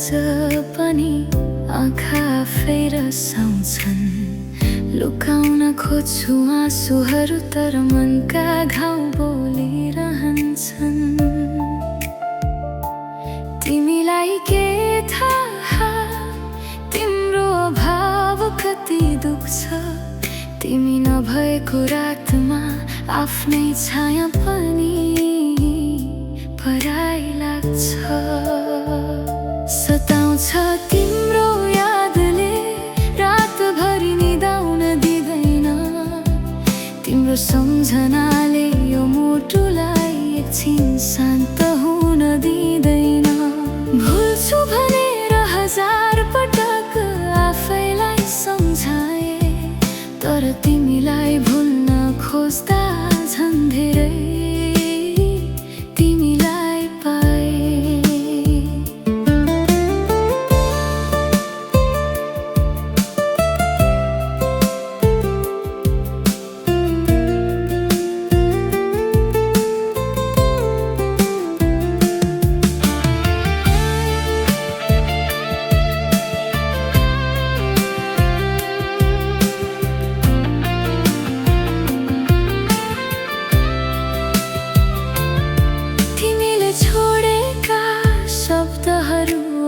आज पनि आँखा आफै रसाउँछन्। लुकाउन खोज्छु आँसुहरू तर मनका घाउ बोलिरहन्छन्। तिमीलाई के थाहा तिम्रो अभाव कति दुख्छ। तिमी नभएको रातमा आफ्नै छाया पनि पराई लाग्छ। सताउँछ तिम्रो यादले रातभरि निदाउन दिँदैन। तिम्रो सम्झनाले यो मुटुलाई एकछिन शान्त हुन दिँदैन। भुल्छु भनेर हजार पटक आफैलाई सम्झाए तर तिमीलाई भुल्न खोज्दा झन् धेरै तिमीलाई पाए।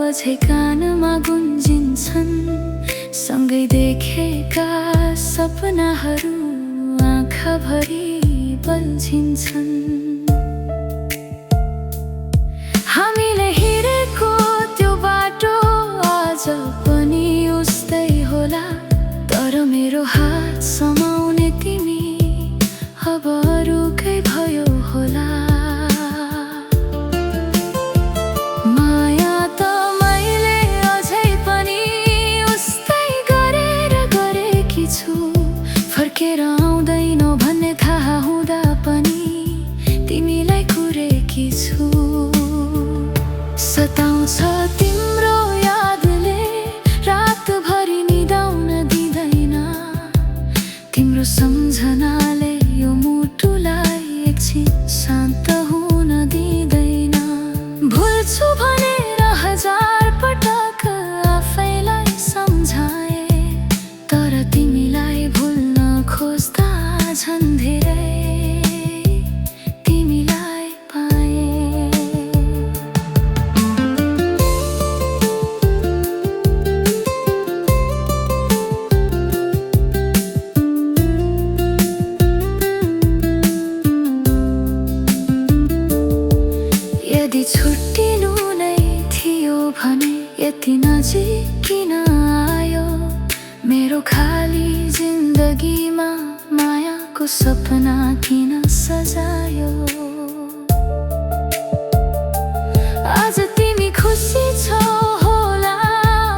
अझै कानमा गुन्जिन्छन्। सँगै देखेका सपनाहरू आँखाभरि बल्झिन्छन्। हामीले हिँडेको त्यो बाटो आज पनि उस्तै होला तर मेरो हात समाउने तिमी अब अरूकै भयो होला। फर्केर आउँदैन भन्ने थाहा हुँदा पनि तिमीलाई कुरेकी छु। सताउँछ तिम्रो यादले रातभरि निदाउन दिँदैन। तिम्रो सम्झनाले यो मुटुलाई एकछिन शान्त हुन दिँदैन। भुल्छु भनेर हजार पटक आफैलाई सम्झाए तर तिमीलाई भुल्न खोज्दा झन् धेरै तिमीलाई पाए। यदि छुट्टिनु नै थियो भने यति नजिक किन आयो। मेरो खाली जिन्दगीमा मायाको सपना किन सजायो। आज तिमी खुसी छौ होला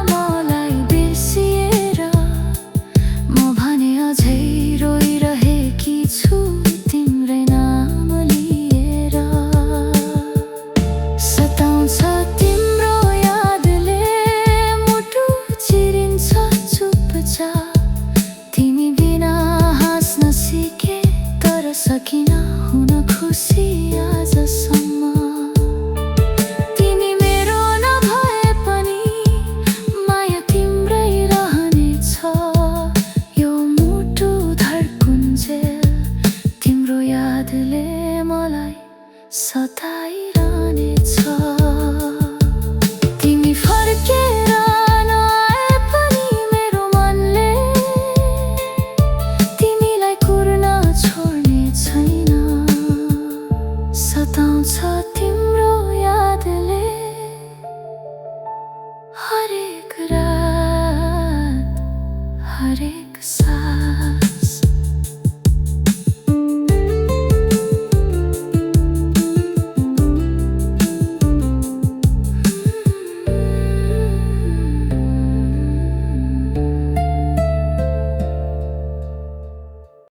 मलाई बिर्सिएर। म भने अझै रोइरहेकी छु तिम्रै नाम लिएर। सताउँछ तिम्रो यादले मुटु चिरिन्छ चुपचाप। तिमी बिना हाँस्न सिके तर सकिन हुन खुसी आजसम्म। तिमी मेरो नभए पनि माया तिम्रै रहनेछ। यो मुटु धड्कुन्जेल तिम्रो यादले मलाई सताइरहनेछ। तिमी फर्केर नआए पनि मेरो मनले तिमीलाई कुर्न छोड्ने छैन। सताउँछ